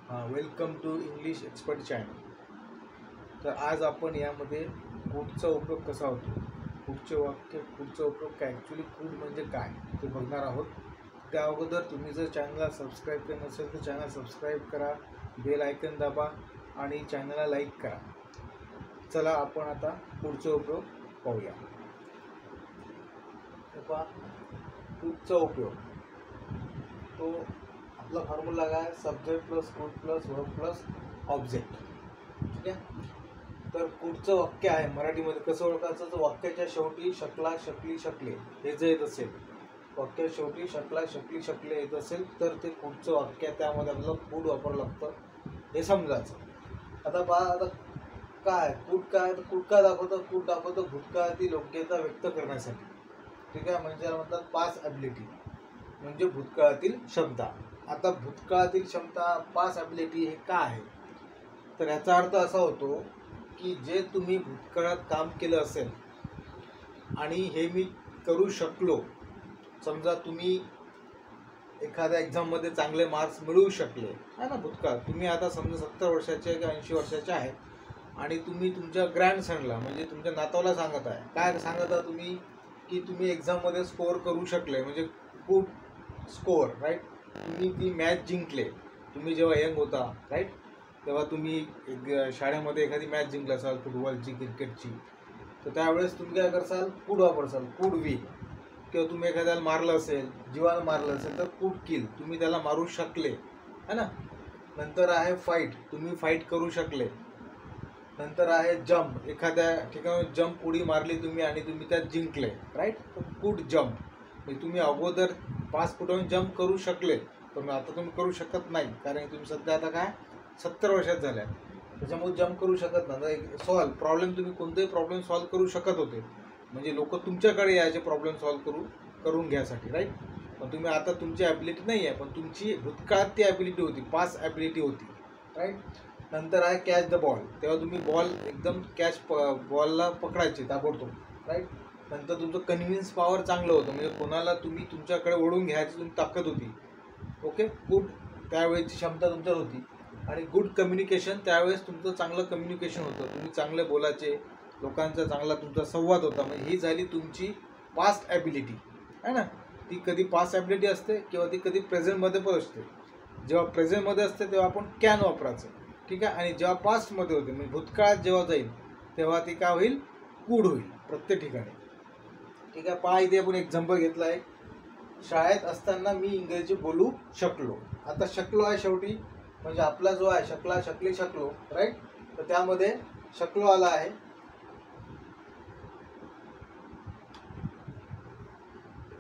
Welcome to English expert channel. तर आज आपण यामध्ये कूडचा उपयोग कसा होतो, कूडचा उपयोग काय, ॲक्च्युली कूड म्हणजे काय ते बघणार आहोत। त्या अगोदर तुम्ही जर चॅनलला सबस्क्राईब केलं नसेल तर चॅनल सबस्क्राईब करा, बेल आयकन दाबा आणि चॅनलला लाईक करा। चला आपण आता कूडचा उपयोग पाहूया। कूडचा उपयोग तो आपला फॉर्म्युला काय, सब्जेक्ट प्लस कूड प्लस वर्ब प्लस ऑब्जेक्ट। ठीक आहे। तर कूडचं वाक्य आहे, मराठीमध्ये कसं ओळखायचं, तर वाक्याच्या शेवटी शकला शकली शकले हे जर येत असेल, वाक्या शेवटी शकला शकली शकले येत असेल तर ते कूडचं वाक्य, त्यामध्ये आपल्याला कूड वापरावं लागतं हे समजायचं। आता पहा, आता काय कूड काय, तर कूड काय दाखवतं, कूड दाखवतं भूतकाळातील योग्यता व्यक्त करण्यासाठी। ठीक आहे, म्हणजे म्हणतात पास्ट ॲबिलिटी, म्हणजे भूतकाळातील क्षमता। आता भूतकाळातील क्षमता, पास्ट ॲबिलिटी हे काय आहे, तर याचा अर्थ असा होतो की जे तुम्ही भूतकाळात काम केलं असेल आणि हे मी करू शकलो, समजा तुम्ही एखाद्या एक्झाममध्ये चांगले मार्क्स मिळवू शकले आहे ना, भूतकाळ तुम्ही आता समजा 70 वर्षाचे किंवा 80 वर्षाचे आहेत आणि तुम्ही तुमच्या ग्रँडसनला म्हणजे तुमच्या नातवाला सांगत आहे, काय सांगत आहे तुम्ही, की तुम्ही एक्झाममध्ये स्कोअर करू शकले, म्हणजे गुड स्कोअर, राईट। तुम्ही ती मॅच जिंकले, तुम्ही जेव्हा यंग होता, राईट, तेव्हा तुम्ही शाळेमध्ये एखादी मॅच जिंकला असाल, फुटबॉलची, क्रिकेटची, तर त्यावेळेस तुम्ही काय करसाल, कूड वापरसाल, कूड विन। किंवा तुम्ही एखाद्याला मारलं असेल, जीवानं मारलं असेल तर कूड किल, तुम्ही त्याला मारू शकले है ना। नंतर आहे फाईट, तुम्ही फाईट करू शकले। नंतर आहे जंप, एखाद्या ठिकाणी जंप उडी मारली तुम्ही आणि तुम्ही त्यात जिंकले, राईट, कूड जंप, म्हणजे तुम्ही अगोदर 5 फुटावरून जंप करू शकले, पण आता तुम्ही करू शकत नाही, कारण तुम्ही सध्या आता काय 70 वर्षात झाल्या, त्याच्यामुळे जंप करू शकत नाही। सॉल्व प्रॉब्लेम, तुम्ही कोणतेही प्रॉब्लेम सॉल्व करू शकत होते, म्हणजे लोक तुमच्याकडे यायचे प्रॉब्लेम सॉल्व करून घ्यासाठी, राईट, पण तुम्ही आता तुमची ॲबिलिटी नाही आहे, पण तुमची भूतकाळात ती ॲबिलिटी होती, पास्ट ॲबिलिटी होती, राईट। नंतर आहे कॅच द बॉल, तेव्हा तुम्ही बॉल एकदम बॉलला पकडायचे ताबडतोब, राईट। नंतर तुमचं कन्व्हिन्स पॉवर चांगलं होतं, म्हणजे कोणाला तुम्ही तुमच्याकडे ओढून घ्यायची तुमची ताकद होती, ओके, गुड, त्यावेळेची क्षमता तुमच्यात होती। आणि गुड कम्युनिकेशन, त्यावेळेस तुमचं चांगलं कम्युनिकेशन होतं, तुम्ही चांगले बोलायचे, लोकांचा चांगला तुमचा संवाद होता, म्हणजे ही झाली तुमची पास्ट ॲबिलिटी आहे ना। ती कधी पास्ट ॲबिलिटी असते किंवा ती कधी प्रेझेंटमध्ये पण असते। जेव्हा प्रेझेंटमध्ये असते तेव्हा आपण कॅन वापरायचं, ठीक आहे, आणि जेव्हा पास्टमध्ये होते म्हणजे भूतकाळात जेव्हा जाईल तेव्हा ती काय होईल, कूड होईल प्रत्येक ठिकाणी। ठीक आहे, पहा इथे आपण एक्झाम्पल घेतलं आहे, शाळेत असताना मी इंग्रजी बोलू शकलो। आता शकलो आहे शेवटी, म्हणजे आपला जो आहे शकला शकली शकलो, राईट, तर त्यामध्ये शकलो आला आहे,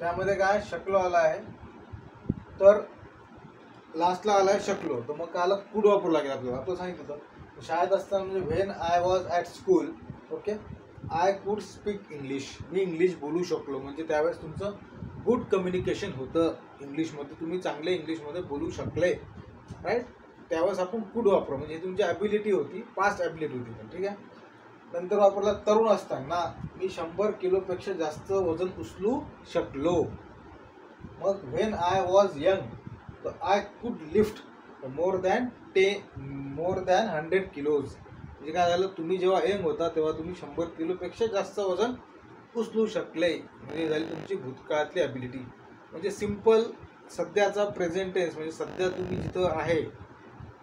त्यामध्ये काय शकलो आला आहे, तर लास्टला आला आहे शकलो, तर मग काय कूड वापरू लागेल आपल्याला। आपण सांगितलं होतं शाळेत असताना, म्हणजे when I was at school, okay, I could speak English, me English बोलू शकलो, म्हणजे त्यावेळेस तुमचं गुड कम्युनिकेशन होतं इंग्लिशमध्ये, तुम्ही चांगले इंग्लिशमध्ये बोलू शकले, राईट, त्यावेळेस आपण कूड वापरू, म्हणजे तुमची ॲबिलिटी होती, पास्ट ॲबिलिटी होती, ठीक आहे। नंतर वापरला तरुण असताना, मी 100 किलोपेक्षा जास्त वजन उचलू शकलो, मग व्हेन आय वॉज यंग, तर I could lift more than 100 kilos, म्हणजे काय झालं, तुम्ही जेव्हा यंग होता तेव्हा तुम्ही 100 किलोपेक्षा जास्त वजन उचलू शकले, म्हणजे झाली तुमची भूतकाळातली ॲबिलिटी। म्हणजे सिम्पल सध्याचा प्रेझेंट टेन्स, म्हणजे सध्या तुम्ही जिथं आहे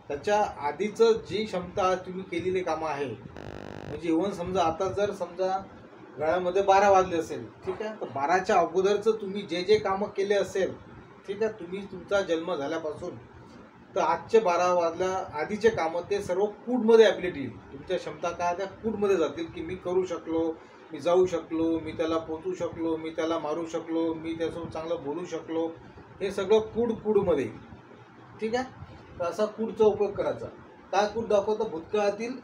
त्याच्या आधीचं जी क्षमता तुम्ही केलेली कामं आहे, म्हणजे इव्हन समजा आता जर समजा गळ्यामध्ये 12 वाजले असेल, ठीक आहे, तर 12च्या अगोदरचं तुम्ही जे जे कामं केले असेल, ठीक आहे, तुम्ही तुमचा जन्म झाल्यापासून तर आजचे 12 वाजल्या आधीचे कामं, ते सर्व कूडमध्ये ॲबिलिटी येईल, तुमच्या क्षमता काय त्या कूडमध्ये जातील, की मी करू शकलो, मी जाऊ शकलो, मी त्याला पोचू शकलो, मी त्याला मारू शकलो, मी त्यासोबत चांगलं बोलू शकलो, हे सगळं कूडमध्ये येईल, ठीक आहे। तर असा कूडचा उपयोग करायचा। काय कूड दाखवतं, भूतकाळातील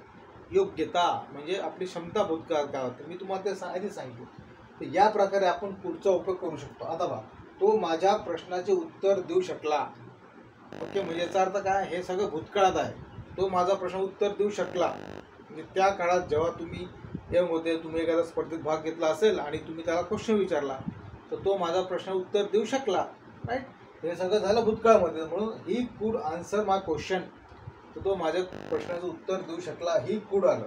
योग्यता, म्हणजे आपली क्षमता भूतकाळात काय होतं, मी तुम्हाला ते आधी सांगितलं, तर या प्रकारे आपण कूडचा उपयोग करू शकतो। आता बघा, तो माझ्या प्रश्नाचे उत्तर देऊ शकला, ओके, म्हणजे याचा अर्थ काय, हे सगळं भूतकाळात आहे, तो माझा प्रश्न उत्तर देऊ शकला, म्हणजे त्या काळात जेव्हा तुम्ही यंग होते, तुम्ही एखाद्या स्पर्धेत भाग घेतला असेल आणि तुम्ही त्याला क्वेश्चन विचारला, तर तो माझा प्रश्न उत्तर देऊ शकला, राईट, हे सगळं झालं भूतकाळामध्ये, म्हणून he could answer my question, तर तो माझ्या प्रश्नाचं उत्तर देऊ शकला ही कुड आलं.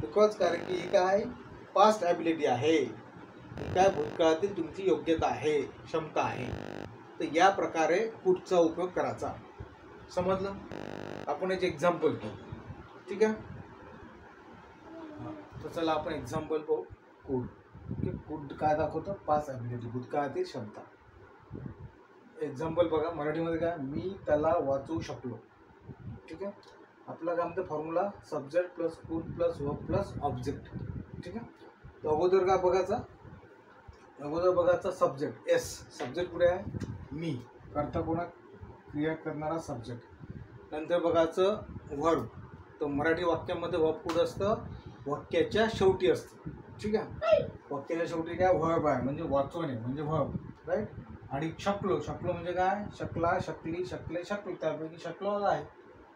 बिकॉज कारण की ही काय पास्ट ॲबिलिटी आहे, काय भूतकाळातील तुमची योग्यता आहे, क्षमता आहे. तर या प्रकारे कुडचा उपयोग करायचा. समजलं? आपण एक एक्झाम्पल घेऊ. ठीक आहे. तर चला आपण एक्झाम्पल पाहू. कुड. कुड काय दाखवतं? पास्ट ॲबिलिटी, भूतकाळातील क्षमता. एक्झाम्पल बघा मराठीमध्ये काय, मी त्याला वाचू शकलो. ठीक आहे. आपला काय म्हणतं फॉर्म्युला सब्जेक्ट प्लस कुड प्लस वर्ब प्लस ऑब्जेक्ट. ठीक आहे. तर अगोदर काय बघायचा, अगोदर बघायचा सब्जेक्ट. एस सब्जेक्ट कुठे आहे? मी, करता कोणा, क्रिया करणारा सब्जेक्ट. नंतर बघायचं वर्ब. तर मराठी वाक्यामध्ये वर्ब कुठं असतं? वाक्याच्या शेवटी असतं. ठीक आहे. वाक्याच्या शेवटी काय वर्ब आहे, म्हणजे वाचवणे म्हणजे वर्ब, राईट. आणि शकलो, शकलो म्हणजे काय? शकला, शकली, शकले, शकलो, त्यापैकी शकलो आहे.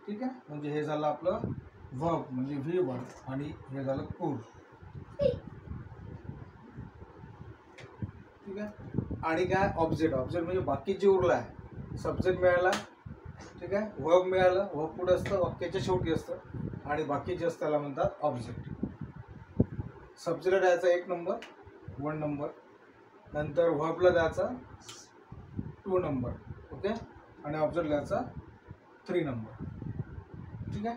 ठीक आहे. म्हणजे हे झालं आपलं वर्ब म्हणजे V1 आणि हे झालं कुड. ठीक आहे. आणि काय ऑब्जेक्ट, ऑब्जेक्ट म्हणजे बाकी जे उरलं आहे. सब्जेक्ट मिळाला, ठीक आहे, वर्ब मिळालं, वर्ब कुठं असतं? वाक्याच्या शेवटी असतं आणि बाकी जे असतं त्याला म्हणतात ऑब्जेक्ट. सब्जेक्टला द्यायचा 1 नंबर 1 नंबर, नंतर वर्बला द्यायचा 2 नंबर, ओके, आणि ऑब्जेक्ट द्यायचा 3 नंबर. ठीक आहे.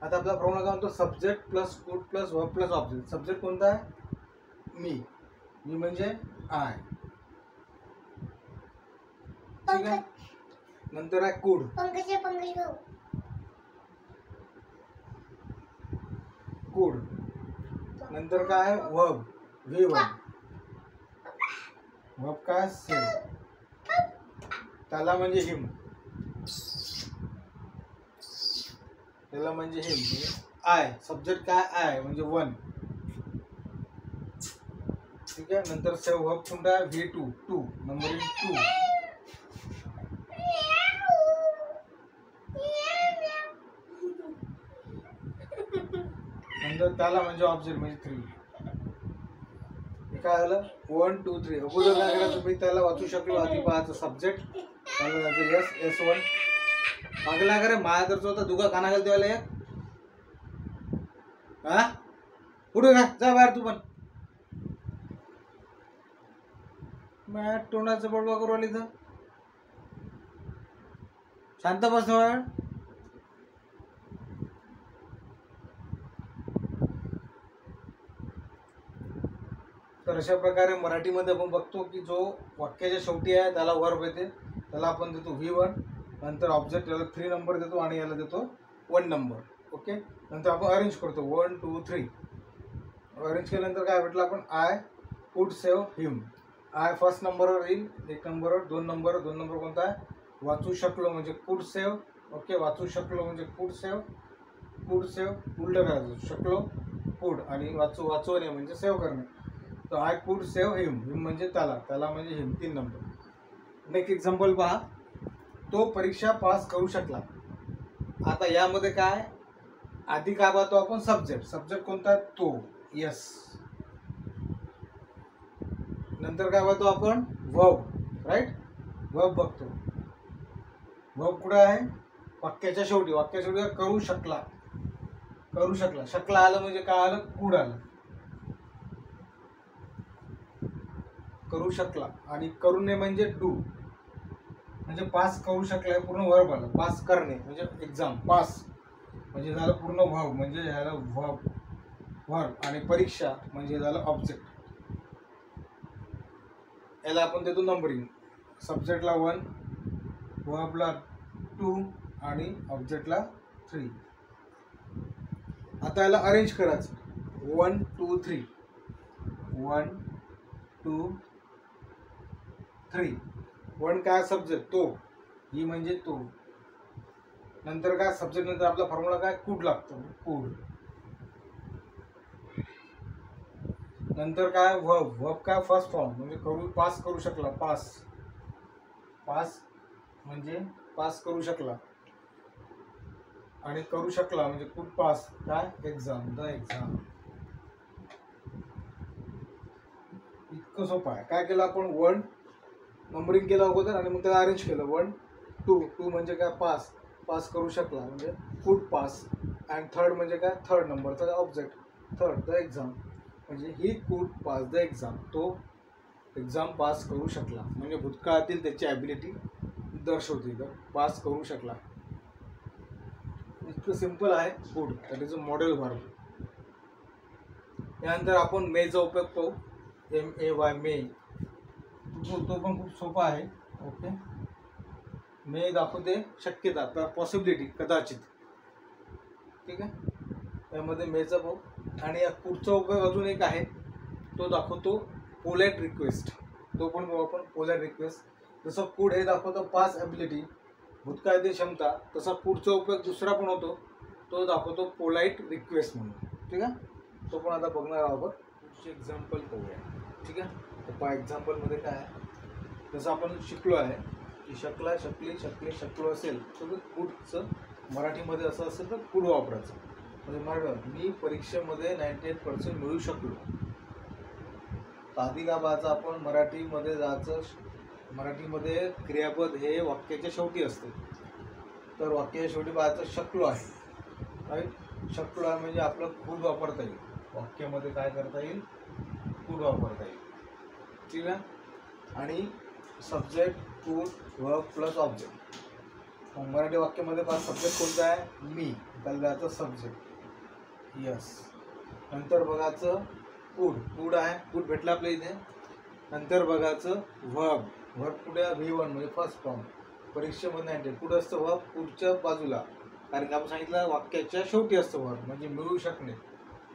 आता आपला फॉर्म्युला काय म्हणतो? सब्जेक्ट प्लस कुड plus verb plus object. Subject कोणता आहे? मी, मी म्हणजे आय. ठीक आहे. नंतर आहे कुड. कुड. नंतर काय? Verb V1. वर्ब काय? सेव. त्याला म्हणजे हिम, त्याला म्हणजे हिम. आय सब्जेक्ट काय? आय म्हणजे 1. ठीक आहे. नंतर सेव वर्ब कोणता? V2 2 numbering 2. नंतर त्याला म्हणजे ऑब्जेक्ट म्हणजे 3. काय झालं? 1 2 3. अगोदर काय करायचं? तुम्ही त्याला वाचू शकलो. आधी पाहायचं सब्जेक्ट, त्याला जायचं S1. मागला करे माझ्या तर होता दुगा काना घालते वाला एक. हा पुढे का जा बाहेर तू पण. मॅ तोंडाचं बडबा करू आली तर शांत बस. तर अशा प्रकारे मराठीमध्ये आपण बघतो की जो वाक्याच्या शेवटी आहे त्याला वर्ब येते, त्याला आपण देतो V1. नंतर ऑब्जेक्ट याला 3 नंबर देतो आणि याला देतो 1 नंबर. ओके. नंतर आपण अरेंज करतो 1 2 3. अरेंज केल्यानंतर काय भेटलं? आपण I could save him. I first नंबरवर येईल, 1 नंबरवर, 2 नंबर. 2 नंबर कोणता आहे? वाचू शकलो म्हणजे कुड सेव. ओके. वाचू शकलो म्हणजे कुड सेव. कुड सेव उलटं करायचं, शकलो कुड आणि वाचवणे म्हणजे सेव्ह करणे. तर आय कुड सेव्ह हिम. हिम म्हणजे त्याला, त्याला म्हणजे हिम 3 नंबर. नेक्स्ट एक्झाम्पल पहा. तो परीक्षा पास करू शकला. आता यामध्ये काय आधी काय पाहतो आपण? सब्जेक्ट. सब्जेक्ट कोणता आहे? तो, यस. नंतर काय पाहतो आपण? Verb, right. वर्ब बघतो. वर्ब कुठे आहे? वाक्याच्या शेवटी. वाक्याच्या शेवटी करू शकला, करू शकला. शकला आलं म्हणजे काय आलं? कुड आलं. करू शकला. आणि करूने म्हणजे डू, म्हणजे पास करू शकला पूर्ण वर्ब आलं. पास करणे म्हणजे एक्झाम, पास म्हणजे झालं पूर्ण वर्ब, म्हणजे झालं वर्ब वर्ब. आणि परीक्षा म्हणजे झालं ऑब्जेक्ट. याला आपण देतो नंबरिंग. सब्जेक्टला 1, वर्बला 2 आणि ऑब्जेक्टला 3. आता याला अरेंज करायचं 1 2 3. 1 2 3. 1 काय? सब्जेक्ट तो, ही म्हणजे तो. नंतर काय? सब्जेक्ट नंतर आपला फॉर्म्युला काय? कुड लागतो, कुड. नंतर काय? वर्ब. वर्ब काय? फर्स्ट फॉर्म म्हणजे करू, पास करू शकला, पास. पास म्हणजे पास करू शकला आणि करू शकला म्हणजे कुड पास. काय? Exam, the exam. इतकं सोपं आहे. काय केलं आपण? 1 नंबरिंग केलं अगोदर आणि मग त्याला अरेंज केलं 1 2. 2 म्हणजे काय? पास. पास करू शकला म्हणजे कुड पास. अँड थर्ड म्हणजे काय, थर्ड नंबरचा ऑब्जेक्ट, थर्ड द एक्झाम, म्हणजे he could pass the exam, तो एक्झाम पास करू शकला म्हणजे भूतकाळातील त्याची ॲबिलिटी दर्शवते, तर पास करू शकला. इतकं सिम्पल आहे कुड, that is a model verb. त्यानंतर आपण मेचा उपयोग पाहू. MAY मे, तो पण खूप सोपा आहे. ओके, मे दाखवते शक्यता, पॉसिबिलिटी, कदाचित. ठीक आहे, त्यामध्ये मेचा पाहू. आणि या कुडचा उपयोग अजून एक आहे, तो दाखवतो पोलाइट रिक्वेस्ट. तो पण पाहू आपण, पोलाइट रिक्वेस्ट. जसं कुड हे दाखवतं पास ॲबिलिटी, भूतकाळातील क्षमता, तसा कुडचा उपयोग दुसरा पण होतो, तो दाखवतो पोलाइट रिक्वेस्ट म्हणून. ठीक आहे, तो पण आता बघणार आहोत. कुडचे एक्झाम्पल पाहूया. ठीक आहे, तर पहा एक्झाम्पलमध्ये काय आहे, जसं आपण शिकलो आहे की शकला, शकली, शकले, शकलो असेल तर कुडचं मराठीमध्ये असं असेल तर कुड वापरायचं. म्हणजे मराठी, मी परीक्षेमध्ये 98% मिळू शकलो. आधी का बाचा आपण मराठीमध्ये जायचं, मराठीमध्ये क्रियापद हे वाक्याच्या शेवटी असते, तर वाक्याच्या शेवटी पाहायचं शकलो आहे. राईट, शकलो आहे म्हणजे आपलं कुड वापरता येईल वाक्यामध्ये. काय करता येईल, कुड वापरता येईल. ठीक आहे, आणि सब्जेक्ट, कुड, वर्ब प्लस ऑब्जेक्ट. मराठी वाक्यामध्ये पहा सब्जेक्ट कोणता आहे, मी, त्याला द्यायचं सब्जेक्ट. यस, नंतर बघायचं कुड, कुड आहे, कुड भेटला आपल्या इथे. नंतर बघायचं व्हर्ब, व्हर्ब कुठे आहे, V1 म्हणजे फर्स्ट फॉर्म. परीक्षेमध्ये 90 कुठं असतं व्हर्ब, कुडच्या बाजूला, कारण की आपण सांगितलं वाक्याच्या शेवटी असतं व्हर्ब, म्हणजे मिळू शकणे.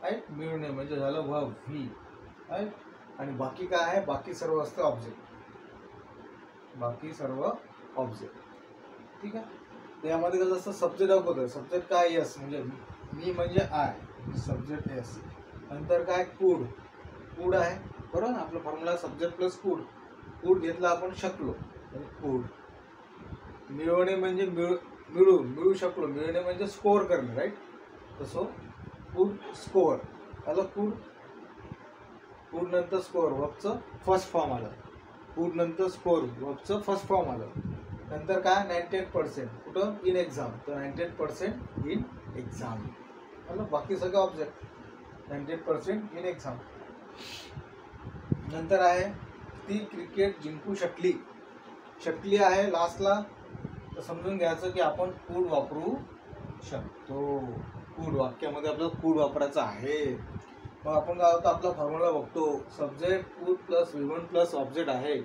राईट, मिळणे म्हणजे झालं व्हर्ब V. राईट, आणि बाकी काय आहे, बाकी सर्व असतं ऑब्जेक्ट, बाकी सर्व ऑब्जेक्ट. ठीक आहे, त्यामध्ये कसं असतं, सब्जेक्ट दाखवतं, सब्जेक्ट काय, यस म्हणजे मी म्हणजे आय, सब्जेक्ट यस. नंतर काय, कुड, कुड आहे बरोबर ना, आपलं फॉर्म्युला सब्जेक्ट प्लस कुड. कुड घेतला आपण शकलो, कुड. मिळवणे म्हणजे मिळू शकलो, मिळणे म्हणजे स्कोअर करणे. राईट, तसं कुड स्कोअर आलं. कुड, कुड नंतर स्कोअर वर्बचं फर्स्ट फॉर्म आलं. कुड नंतर स्कोअर वर्बचं फर्स्ट फॉर्म आलं. नंतर काय, 98% कुठं, इन एक्झाम, तर 98% इन एक्झाम आलं. बाकी सगळं ऑब्जेक्ट, 98% इन एक्झाम. नंतर आहे ती क्रिकेट जिंकू शकली, शकली आहे लास्टला, तर समजून घ्यायचं की आपण कुड वापरू शकतो. कुड वाक्यामध्ये आपल्याला कुड वापरायचं आहे. मग आपण काय होतं, आपला फॉर्म्युला बघतो, सब्जेक्ट कुड प्लस V1 प्लस ऑब्जेक्ट आहे.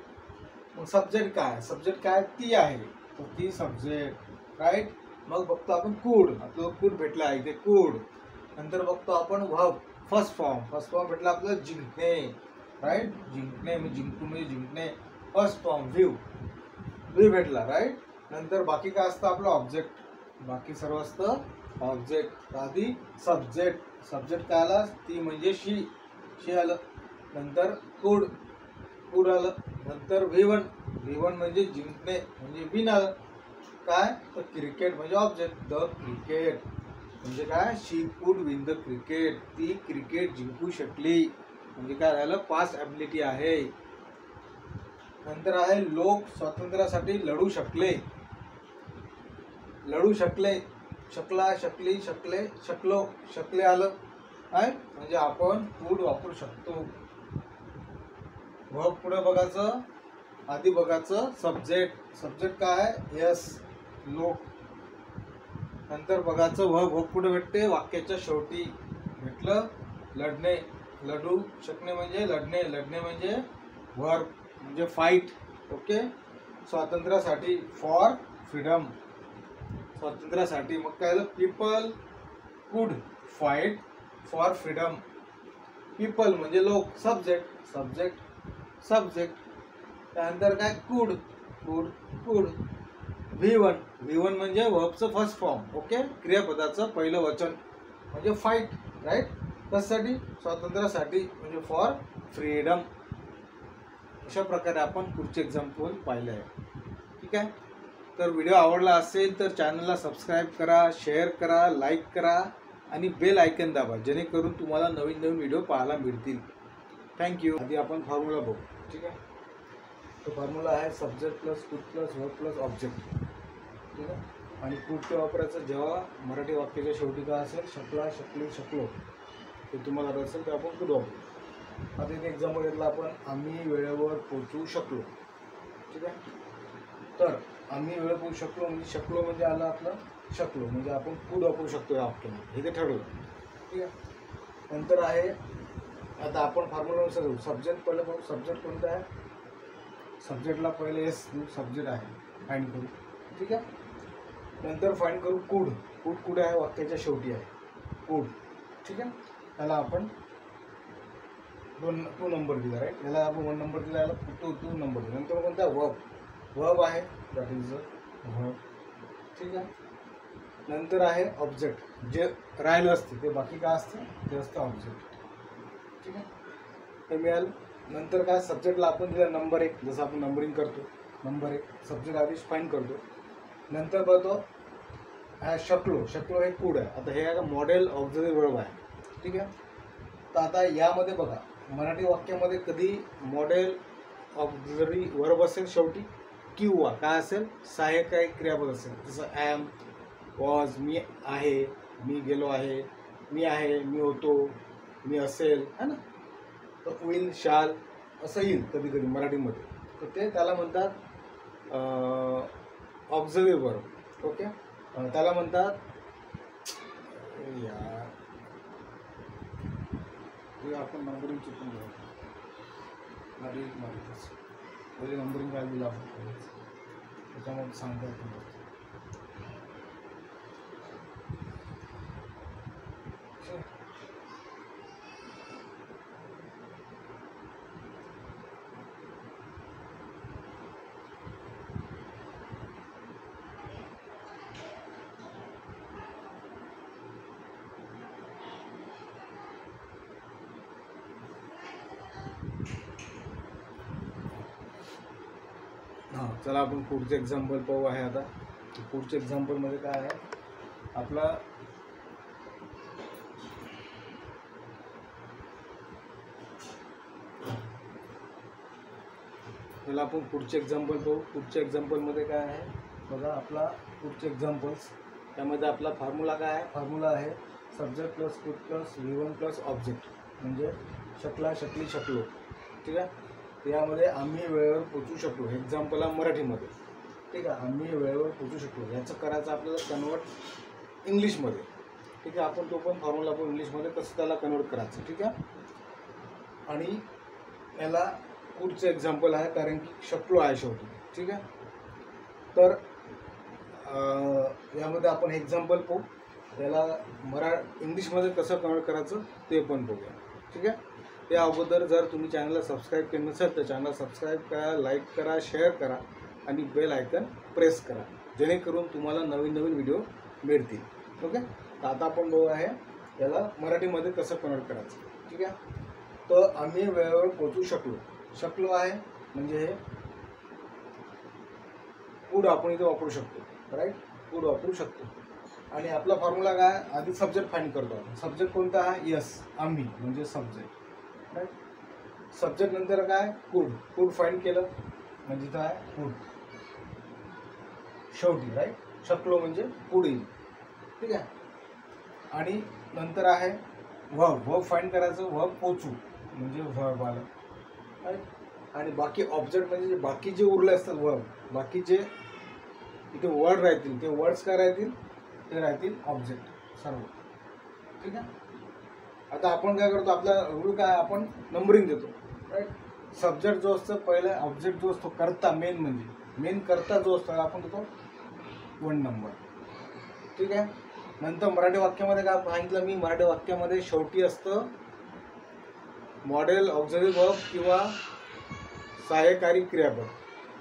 मग सब्जेक्ट काय, सब्जेक्ट काय, ती आहे, तर ती सब्जेक्ट. राईट, मग बघतो आपण कुड, आपलं कुड भेटला आहे इथे, कुड. नंतर बघतो आपण verb first form, first form भेटला आपलं जिंकणे. राईट, जिंकणे म्हणजे जिंकू म्हणजे जिंकणे, फर्स्ट फॉर्म व्ही भेटला. राईट, नंतर बाकी काय असतं आपलं ऑब्जेक्ट, बाकी सर्व असतं ऑब्जेक्ट. आधी सब्जेक्ट, सब्जेक्ट काय आला, ती म्हणजे शी आलं. नंतर कुड, कुड आलं. नंतर V1 म्हणजे जिंकणे म्हणजे विन आलं. काय, तर क्रिकेट म्हणजे ऑब्जेक्ट, द क्रिकेट म्हणजे काय, शी कुड विन द क्रिकेट, ती क्रिकेट जिंकू शकली म्हणजे काय झालं, पास्ट ॲबिलिटी आहे. नंतर आहे लोक स्वातंत्र्यासाठी लढू शकले, लढू शकले, शकला, शकली, शकले, शकलो, शकले आलं. आहे म्हणजे आपण कुड वापरू शकतो. वर्ब पुढे बघायचं, आधी बघायचं सब्जेक्ट, सब्जेक्ट काय आहे, यस, लोक. नंतर बघायचं वर्ब पुढे भेटते वाक्याच्या शेवटी, भेटलं लढणे, लढू शकणे म्हणजे लढणे, लढणे म्हणजे वर्ब म्हणजे फाईट. ओके, स्वातंत्र्यासाठी, फॉर फ्रीडम, स्वातंत्र्यासाठी. मग काय झालं, पीपल कुड फाईट फॉर फ्रीडम, पीपल म्हणजे लोक, सब्जेक्ट, सब्जेक्ट, सब्जेक्ट. त्यानंतर काय, कुड, कुड, कुड. V1 म्हणजे वर्बचं फर्स्ट फॉर्म. ओके, क्रियापदाचं पहिलं वचन म्हणजे फाईट. राईट, कशासाठी, स्वातंत्र्यासाठी म्हणजे फॉर फ्रीडम. अशा प्रकारे आपण पुढचे एक्झाम्पल पाहिले आहे. ठीक आहे, तर व्हिडिओ आवडला असेल तर चॅनलला सबस्क्राईब करा, शेअर करा, लाईक करा आणि बेल आयकन दाबा, जेणेकरून तुम्हाला नवीन नवीन व्हिडिओ पाहायला मिळतील. थँक्यू. आधी आपण फॉर्म्युला बघू. ठीक आहे, तो फॉर्म्युला आहे सब्जेक्ट प्लस कुड प्लस वर्ब प्लस ऑब्जेक्ट. ठीक आहे, आणि कुड ते वापरायचं जेव्हा मराठी वाक्याच्या शेवटी काय असेल, शकला, शकली, शकलो ते तुम्हाला आलं असेल तर आपण कुड वापरू. आता इथे एक्झाम्पल घेतलं आपण, आम्ही वेळेवर पोहोचू शकलो. ठीक आहे, तर आम्ही वेळेवर पोहोचू शकलो म्हणजे शकलो म्हणजे आलं आपलं शकलो, म्हणजे आपण कुड वापरू शकतो या वाक्यामध्ये, हे ते ठरवलं. ठीक आहे, नंतर आहे आता आपण फॉर्म्युलानुसार घेऊ. सब्जेक्ट पहिलं पाहू. सब्जेक्ट कोणता आहे? सब्जेक्टला पहिले एस सब्जेक्ट आहे फाईंड करू. ठीक आहे, नंतर फाईंड करू कुड. कुड कुठे आहे? वाक्याच्या शेवटी आहे कुड. ठीक आहे, त्याला आपण टू नंबर दिला, राईट. याला आपण 1 नंबर दिला, याला टू नंबर दिला. नंतर कोणता? वर्ब आहे, दॅट इज वर्ब. ठीक आहे, नंतर आहे ऑब्जेक्ट, जे राहिलं असते ते बाकी काय असते ते असतं ऑब्जेक्ट. ठीक आहे, हे मिळालं. नंतर काय? सब्जेक्टला आपण दिला नंबर 1, जसं आपण नंबरिंग करतो नंबर 1 सब्जेक्ट आधीच फाईंड करतो. नंतर बघतो शकलो. शकलो हे कुड आहे. आता हे मॉडेल ऑब्झर्व्ह वर्ब आहे. ठीक आहे, तर आता यामध्ये बघा मराठी वाक्यामध्ये कधी मॉडेल ऑब्झर्व्ह वर्ब असेल शेवटी, किंवा काय असेल सहाय्यकारी क्रियापद असेल, जसं ॲम, वॉज, मी आहे, मी गेलो आहे, मी आहे, मी होतो, मी असेल, है ना. तर विल, शाल असं येईल कधी कधी मराठीमध्ये, तर ते त्याला म्हणतात ऑब्झर्व्ह वर्ब. ओके, त्याला म्हणतात यार हे आपण नंबरिंग चुकून घेऊ. पहिले नंबरिंग काय दिलं आपण त्याच्यामध्ये सांगता येतं. हां, चला आपण पुढचं एक्झाम्पल पाहू आहे. आता पुढच्या एक्झाम्पलमध्ये काय आहे आपला त्याला आपण पुढचे एक्झाम्पल पाहू. पुढच्या एक्झाम्पलमध्ये काय आहे बघा, आपला पुढचे एक्झाम्पल्स त्यामध्ये आपला फॉर्म्युला काय आहे? फॉर्म्युला आहे सब्जेक्ट प्लस कुड प्लस V1 प्लस ऑब्जेक्ट, म्हणजे शकला, शकली, शकलो. ठीक आहे, यामध्ये आम्ही वेळेवर पोचू शकलो. एक्झाम्पल आहे मराठीमध्ये. ठीक आहे, आम्ही वेळेवर पोचू शकलो. याचं करायचं आपल्याला कन्वर्ट इंग्लिशमध्ये. ठीक आहे, आपण तो पण फॉर्म्युला आपण इंग्लिशमध्ये कसं त्याला कन्वर्ट करायचं. ठीक आहे, आणि याला पुढचं एक्झाम्पल आहे कारण की शकलो आहे शेवटी. ठीक आहे, तर यामध्ये आपण एक्झाम्पल पाहू. याला इंग्लिशमध्ये कसं कन्वर्ट करायचं ते पण बघूया. ठीक आहे, त्या अगोदर जर तुम्ही चॅनलला सबस्क्राईब केलं नसेल तर चॅनलला सबस्क्राईब करा, लाईक करा, शेअर करा आणि बेल आयकन प्रेस करा, जेणेकरून तुम्हाला नवीन नवीन व्हिडिओ मिळतील. ओके, तर आता आपण बघू आहे याला मराठीमध्ये कसं कन्वर्ट करायचं. ठीक आहे, तर आम्ही वेळेवर पोहोचू शकलो. शकलो आहे म्हणजे हे कुड आपण इथे वापरू शकतो, राईट. कुड वापरू शकतो. आणि आपला फॉर्म्युला काय? आधी सब्जेक्ट फाईंड करतो. सब्जेक्ट कोणता आहे? यस, आम्ही म्हणजे सब्जेक्ट, राईट. सब्जेक्ट नंतर काय? कुड. कुड फाईंड केलं म्हणजे काय? कुड शेवटी, राईट. शकलो म्हणजे कुड येईल. ठीक आहे, आणि नंतर आहे वर्ब. वर्ब फाईंड करायचं. वर्ब पोचू म्हणजे वर्ब आलं, राईट. आणि बाकी ऑब्जेक्ट म्हणजे बाकी जे उरले असतात वर्ब, बाकी जे इथे वर्ड राहतील ते वर्ड्स काय राहतील? ते राहतील ऑब्जेक्ट सर्व. ठीक आहे, आता आपण काय करतो? आपला रूल काय? आपण नंबरिंग देतो, राईट. सब्जेक्ट जो असतो पहिले, ऑब्जेक्ट जो असतो कर्ता, मेन कर्ता जो असतो आपण देतो 1 नंबर. ठीक आहे, नंतर मराठी वाक्यामध्ये काय सांगितलं मी? मराठी वाक्यामध्ये शेवटी असतं मॉडेल ऑब्झर्व्ह वर्ब किंवा सहाय्यकारी क्रियापद,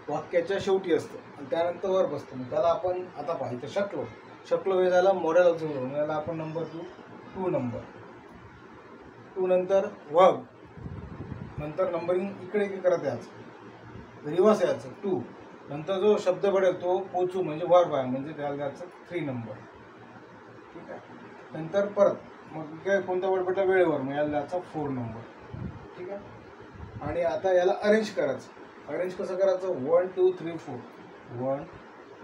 वाक्याच्या शेवटी असतं आणि त्यानंतर वर्ब असतं. मग त्याला आपण आता पाहिजे शकलो. शकलो हे झालं मॉडेल ऑब्झर्व्ह वर्ब. याला आपण नंबर 2 नंबर. 2 नंतर वर्ब, नंतर नंबरिंग इकडे करत यायचं, रिवर्स यायचं 2. नंतर जो शब्द पडेल तो पोचू म्हणजे वर्ब आहे, म्हणजे त्याला द्यायचं 3 नंबर. ठीक आहे, नंतर परत मग काय कोणता वर्ड भेटला? वेळेवर, मग याला द्यायचा 4 नंबर. ठीक आहे, आणि आता याला अरेंज करायचं. अरेंज कसं करायचं? 1 2 3 4, 1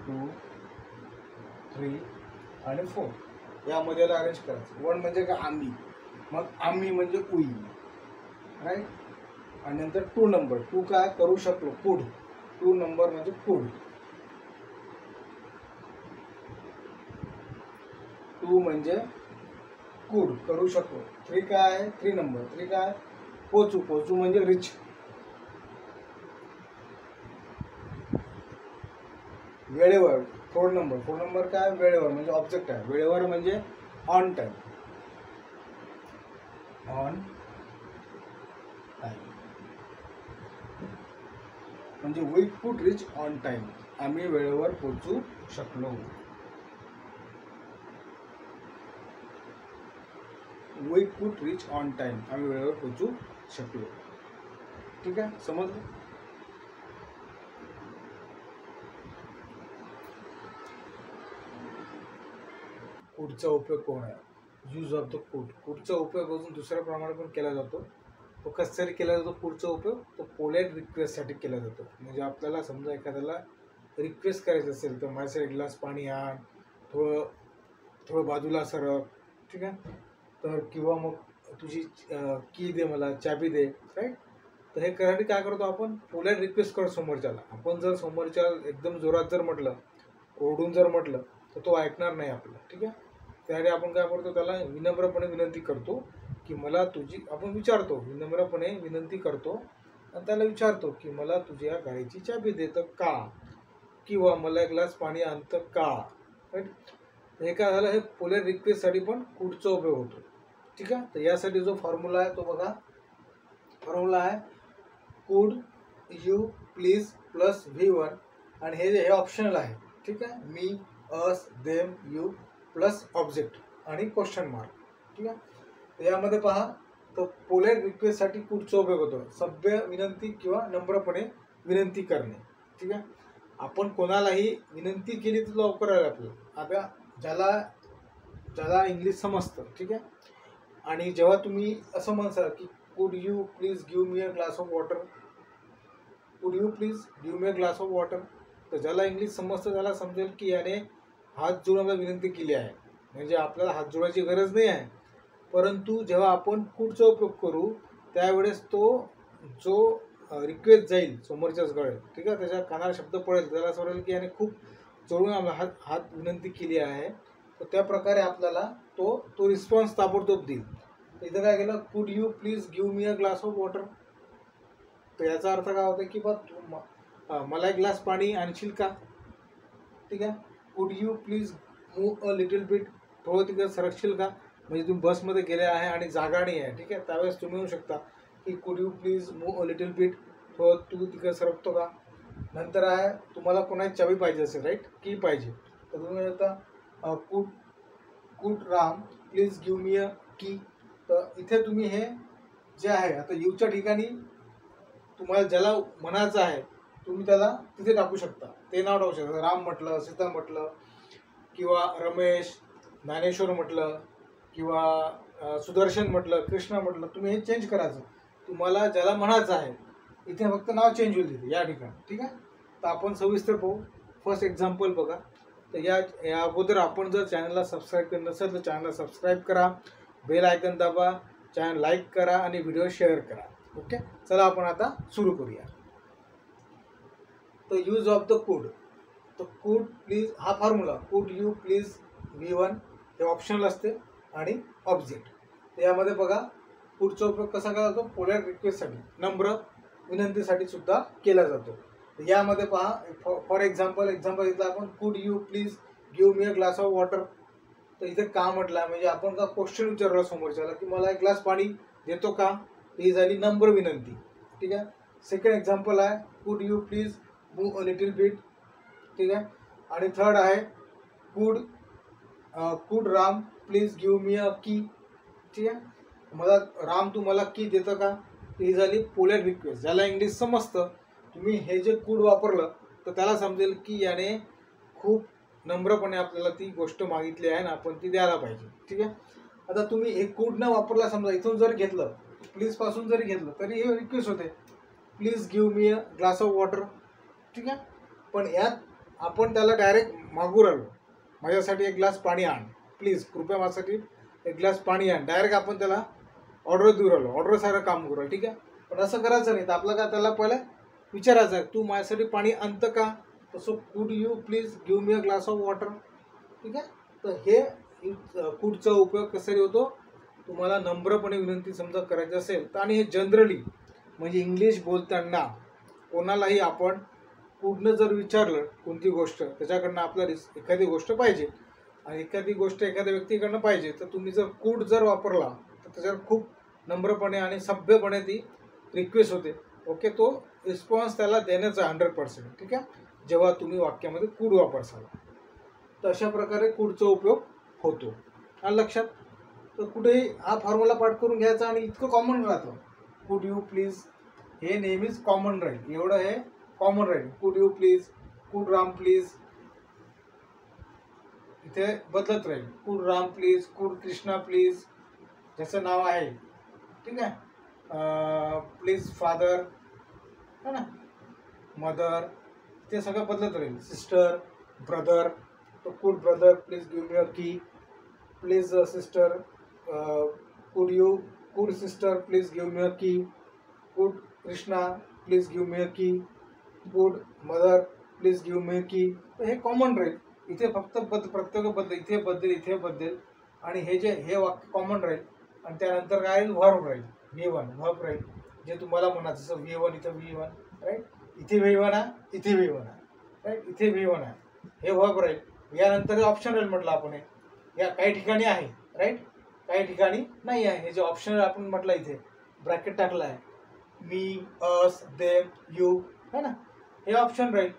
2 3 आणि 4 यामध्ये अरेंज करायचं. 1 म्हणजे काय आम्ही, मग आम्ही म्हणजे वी, राईट. आणि नंतर 2 नंबर, 2 काय करू शकलो, कुड. 2 नंबर म्हणजे कुड. 2 म्हणजे कुड करू शकलो. 3 काय आहे, 3 नंबर, 3 काय पोचू. पोचू म्हणजे रिच. वेळेवर 4 नंबर, 4 नंबर काय वेळेवर म्हणजे ऑब्जेक्ट आहे. वेळेवर म्हणजे ऑन टाइम. ऑन टाइम म्हणजे वी कुड रिच ऑन टाइम, आम्ही वेळेवर पोहोचू शकलो. वी कुड रिच ऑन टाइम, आम्ही वेळेवर पोहोचू शकलो. ठीक आहे, समजलं. कुडचा उपयोग कोण आहे, यूज ऑफ द कुड. कुडचा उपयोग अजून दुसऱ्या प्रमाणे पण केला जातो. तो कशासाठी केला जातो कुडचा उपयोग, तो पोलाईट रिक्वेस्टसाठी केला जातो. म्हणजे आपल्याला समजा एखाद्याला रिक्वेस्ट करायचं असेल तर माझ्यासाठी एक ग्लास पाणी आण, थोडं बाजूला सरक, ठीक आहे. तर किंवा मग तुझी की दे, मला चाबी दे, राईट. तर हे करायसाठी काय करतो आपण, पोलाईट रिक्वेस्ट करतो समोरच्याला. आपण जर समोरच्याला एकदम जोरात जर म्हटलं, ओरडून जर म्हटलं तर तो ऐकणार नाही आपलं, ठीक आहे. त्यासाठी आपण काय करतो, त्याला विनम्रपणे विनंती करतो की मला तुझी, आपण विचारतो विनम्रपणे विनंती करतो आणि त्याला विचारतो की मला तुझ्या गाडीची चाबी देतं का, किंवा मला एक ग्लास पाणी आणतं का, राईट. हे काय झालं, हे पोलाईट रिक्वेस्टसाठी पण कुडचा उपयोग होतो. ठीक आहे. तर यासाठी जो फॉर्म्युला आहे तो बघा, फॉर्म्युला आहे कुड यू प्लीज प्लस V1 आणि हे ऑप्शनल आहे. ठीक आहे. मी, अस, देम, यू प्लस ऑब्जेक्ट आणि क्वेश्चन मार्क. ठीक आहे. यामध्ये पहा, तर पोलाईट रिक्वेस्टसाठी कुडचा उपयोग होतो. सभ्य विनंती किंवा नम्रपणे विनंती करणे. ठीक आहे. आपण कोणालाही विनंती केली तर लवकर आलं आपल्याला. आता ज्याला इंग्लिश समजतं, ठीक आहे, आणि जेव्हा तुम्ही असं म्हणसाल की could you please give me a glass of water, could you please give me a glass of water, तर ज्याला इंग्लिश समजतं त्याला समजेल की याने हात जोडून विनंती केली आहे, म्हणजे आपल्याला हात जोडायची गरज नाही आहे. परंतु जेव्हा आपण कुडचा उपयोग करू त्यावेळेस तो जो रिक्वेस्ट जाईल समोरच्याचकडे, ठीक आहे, त्याच्या कानाला शब्द पडेल, त्याला असं वाटेल की याने खूप जोडून हात विनंती केली आहे. तर त्या प्रकारे आपल्याला तो रिस्पॉन्स ताबडतोब देईल. इथं काय केलं, कुड you please give me a glass of water, तर याचा अर्थ काय होतं की बा मला एक ग्लास पाणी आणशील का. ठीक आहे. कुड you please move a little bit, थोडं तिकडे सरकशील का, म्हणजे तुम्ही बसमध्ये गेले आहे आणि जागा नाही आहे, ठीक आहे, त्यावेळेस तुम्ही येऊ शकता की could you please move a little bit, थोडं तू तिकडे सरकतो का. नंतर आहे तुम्हाला कोणाची चावी पाहिजे असेल, राईट, की पाहिजे, तर तुम्ही म्हणता कुड Ram please give me a key. तर इथे तुम्ही हे जे आहे, आता यूच्या ठिकाणी तुम्हाला ज्याला म्हणायचं आहे तुम्ही त्याला तिथे टाकू शकता, ते नाव टाकू शकता. राम म्हटलं, सीता म्हटलं, किंवा रमेश, ज्ञानेश्वर म्हटलं, किंवा सुदर्शन म्हटलं, कृष्ण म्हटलं, तुम्ही हे चेंज करायचं. तुम्हाला ज्याला म्हणायचं आहे इथे फक्त नाव चेंज होईल तिथे या ठिकाणी. ठीक आहे. तर आपण सविस्तर पाहू. फर्स्ट एक्झाम्पल बघा. तर या अगोदर आपण जर चॅनलला सबस्क्राईब केलं नसेल तर चॅनलला सबस्क्राईब करा, बेल आयकन दाबा, चॅनल लाईक करा आणि व्हिडिओ शेअर करा. ओके, चला आपण आता सुरू करूया. तर यूज ऑफ द कुड. तर कुड प्लीज हा फॉर्म्युला, कुड यू प्लीज V1 हे ऑप्शनल असते आणि ऑब्जेक्ट. तर यामध्ये बघा कुडचा उपयोग कसा केला जातो, पोलाईट रिक्वेस्टसाठी, नम्र विनंतीसाठी सुद्धा केला जातो. यामध्ये पहा, फॉर एक्झाम्पल इथला आपण कुड you please give me a glass of water. तर इथे का म्हटलं, म्हणजे आपण का क्वेश्चन विचारला समोरच्याला की मला एक ग्लास पाणी देतो का, ही झाली नम्र विनंती. ठीक आहे. सेकंड एक्झाम्पल आहे कुड you please move a little bit. ठीक आहे. आणि थर्ड आहे कुड Ram please give me a की. ठीक आहे. मला राम तू मला की देतं का, ही झाली पोलाईट रिक्वेस्ट. ज्याला इंग्लिश समजतं, तुम्ही हे जे कुड वापरलं तर त्याला समजेल की याने खूप नम्रपणे आपल्याला ती गोष्ट मागितली आहे ना आपण ती द्यायला पाहिजे. ठीक आहे. आता तुम्ही हे कुड न वापरला, समजा इथून जर घेतलं, प्लीज पासून जरी घेतलं तरी हे रिक्वेस्ट होते, please give me a glass of water. ठीक आहे. पण यात आपण त्याला डायरेक्ट मागू राहिलो, माझ्यासाठी एक ग्लास पाणी आण, प्लीज कृपया माझ्यासाठी एक ग्लास पाणी आण. डायरेक्ट आपण त्याला ऑर्डर देऊ राहिलो, ऑर्डर सारं काम करू राहिलो, ठीक आहे. पण असं करायचं नाही. तर आपलं काय, त्याला पहिलं विचारायचं आहे, तू माझ्यासाठी पाणी आणतं का. तसं कुड you please give me a glass of water, ठीक आहे. तर हे कुडचा उपयोग कशासाठी होतो, तुम्हाला नम्रपणे विनंती समजा करायची असेल तर. आणि हे जनरली म्हणजे इंग्लिश बोलताना कोणालाही आपण कुडनं जर विचारलं कोणती गोष्ट, त्याच्याकडनं आपल्याला एखादी गोष्ट पाहिजे आणि एखादी गोष्ट एखाद्या व्यक्तीकडनं पाहिजे, तर तुम्ही जर कुड जर वापरला तर त्याच्यावर खूप नम्रपणे आणि सभ्यपणे ती रिक्वेस्ट होते. ओके, तो रिस्पॉन्स त्याला देण्याचा 100%, ठीक आहे, जेव्हा तुम्ही वाक्यामध्ये कुड वापरसाल. तर अशा प्रकारे कुडचा उपयोग होतो. आलं लक्षात. तर कुठेही हा फॉर्म्युला पाठ करून घ्यायचा आणि इतकं कॉमन राहतं. कुड यू प्लीज हे नेहमीच कॉमन राहील, एवढं हे कॉमन राहील. कुड यू प्लीज, कुड राम प्लीज, इथे बदलत राहील. कुड राम प्लीज, कुड कृष्णा प्लीज, ज्याचं नाव आहे, ठीक आहे. प्लीज फादर, है ना, मदर, ते सगळं बदलत राहील. सिस्टर, ब्रदर, तो could brother please give me a key, please sister, could you, could sister please give me a key, could Krishna please give me a key, good mother please give me a key. तर हे common राहील. इथे फक्त प्रत्येक बदल, इथे बदल, इथे बदल, आणि हे वाक्य कॉमन राहील. आणि त्यानंतर काय राहील, व्हर्ब राहील, V1 व्हर्ब राहील, जे तुम्हाला म्हणायचं. जसं V1 इथं V1, राईट, इथे V1 आहे, इथे V1 आहे, राईट, इथे V1 आहे, हे व्हर्ब राहील. यानंतर ऑप्शन राहील म्हटलं आपण. हे या काही ठिकाणी आहे, राईट, काही ठिकाणी नाही आहे. हे जे ऑप्शन आपण म्हटलं, इथे ब्रॅकेट टाकला आहे, मी, अस, देम, यू, है ना, हे ऑप्शन राहील.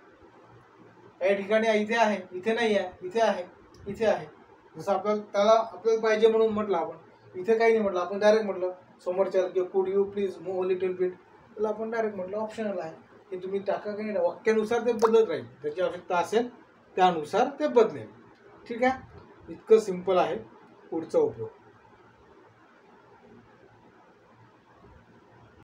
काही ठिकाणी इथे आहे, इथे नाही आहे, इथे आहे, इथे आहे. जसं आपल्याला पाहिजे म्हणून म्हटलं आपण. इथे काही नाही म्हटलं आपण, डायरेक्ट म्हटलं समोरच्या, किंवा कुड you please move little bit, त्याला आपण डायरेक्ट म्हटलं ऑप्शनल आहे. हे तुम्ही टाका, काही नाही, वाक्यानुसार ते बदलत राहील. त्याची आवश्यकता असेल त्यानुसार ते बदलेल, ठीक आहे. इतकं सिंपल आहे कुडचा उपयोग.